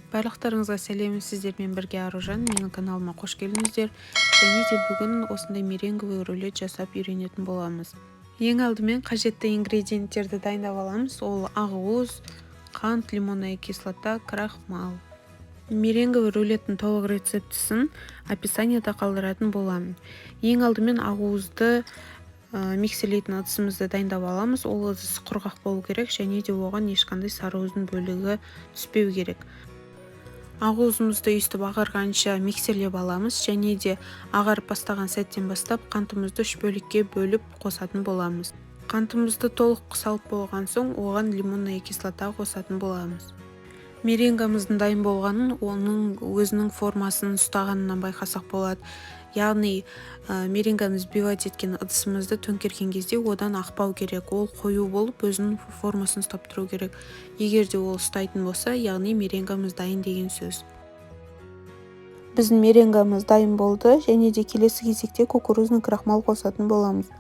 Барлықтарыңызға сәлем, сіздермен бірге Аружан, менің каналыма қош келдіңіздер. Және де бүгін осындай меренговый рулет жасап үйренетін боламыз. Ең алдымен қажетті ингредиенттерді дайындап аламыз. Ол ақуыз, қант, лимонная кислота, крахмал. Меренговый рулеттің толық рецептісін описаниеда қалдыратын боламын. Ең алдымен ақуызды миксерлейтін ыдысымызды дайындап аламыз. Ол ыдыс құрғақ болу керек, және де оған ешқандай сарыуыздың бөлігі түспеу керек. Ақуызымызды өйстіп ағарғанша миксерлеп аламыз, және де ағарып бастаған сәттен бастап қантымызды 3 бөлікке бөліп қосатын боламыз. Қантымызды толық салып болған соң оған лимонная кислота қосатын боламыз. Меренгамыздың дайын болғанын оның өзінің формасын ұстағанынан байқасақ болады. Яғни меренганы взбивать еткен ыдысымызды төңкерген кезде одан ақпау керек. Ол қою болып өзінің формасын ұстап тұру керек. Егер де ол ұстайтын болса, яғни меренгамыз дайын деген сөз. Біздің меренгамыз дайын болды, және де келесі кезекте кукурузный крахмал қосатын боламыз.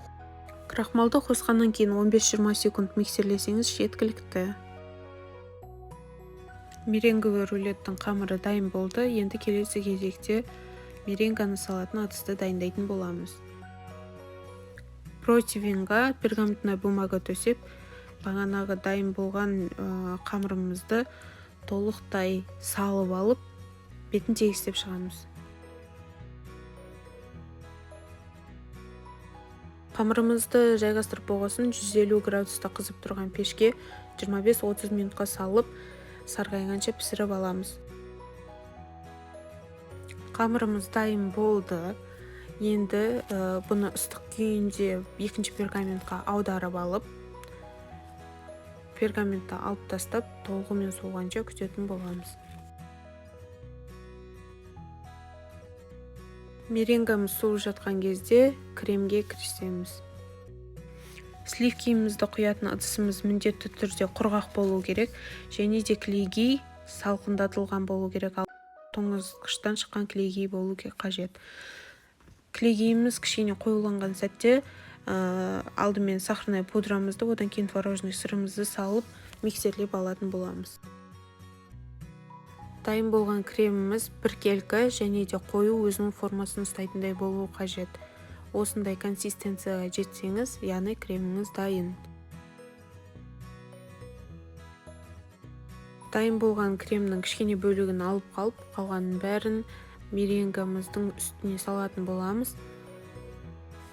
Крахмалды қосқаннан кейін 15-20 секунд миксерлесеңіз жеткілікті. Меренговый рулеттің қамыры дайын болды. Енді келесі кезекте меренганы салатын ыдысты дайындайтын боламыз. Противеньға пергаментная бумага төсеп, бағанағы дайын болған қамырымызды толықтай салып алып, бетін тегістеп шығамыз. Қамырымызды жайғастырып болғасын 150 градуста қызып тұрған пешке 25-30 минутқа салып, сарғайғанша пісіріп аламыз. Қамырымыз дайын болды. Енді бұны ыстық күйінде екінші пергаментқа аударып алып, пергаментті алып тастап, толығымен суығанша күтетін боламыз. Меренгамыз суып жатқан кезде кремге кірісеміз. Сливкимізді құятын ыдысымыз міндетті түрде құрғақ болу керек, және де кілегей салқындатылған болу керек. Тоңазытқыштан шыққан кілегей болу қажет. Кілегейіміз кішкене қоюланған сәтте алдымен сахарный пудрамызды, одан кейін творожный сырымызды салып миксерлеп алатын боламыз. Дайын болған креміміз біркелкі және де қою өзінің формасын ұстайтындай болу қажет. Осындай консистенцияға жетсеңіз, яғни креміңіз дайын. Дайын болған кремнің кішкене бөлігін алып қалып, қалғанын бәрін меренгамыздың үстіне салатын боламыз.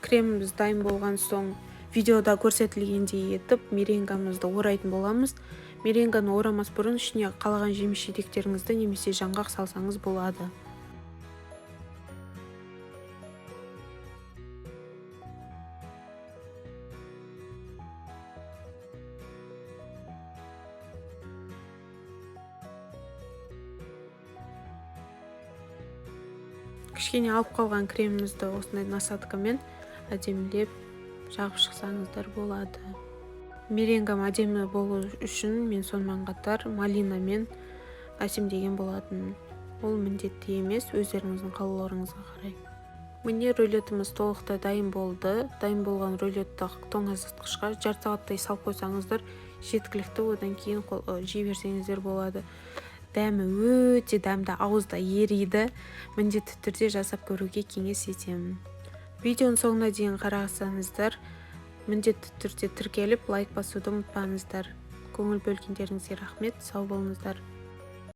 Креміміз дайын болған соң видеода көрсетілгендей етіп меренгамызды орайтын боламыз. Меренганы орамас бұрын ішіне қалаған жеміс-жидектеріңізді немесе жаңғақ салсаңыз болады. Кішкене алып қалған кремімізді осындай насадкамен әдемілеп жағып шықсаңыздар болады. Меренгам әдемі болу үшін мен сонымен қатар малинамен әсемдеген болатын. Ол міндетті емес, өздеріңіздің қалауларыңызға қарай. Міне рулетіміз толықтай дайын болды. Дайын болған рулетті тоңазытқышқа жарты сағаттай салып қойсаңыздар жеткілікті, одан кейін жей берсеңіздер болады. Дәмі өте дәмді, ауызда ериді. Міндетті түрде жасап көруге кеңес етемін. Видеоның соңына дейін қарасаңыздар, міндетті түрде тіркеліп лайк басуды ұмытпаңыздар. Көңіл бөлгендеріңізге рахмет, сау болыңыздар.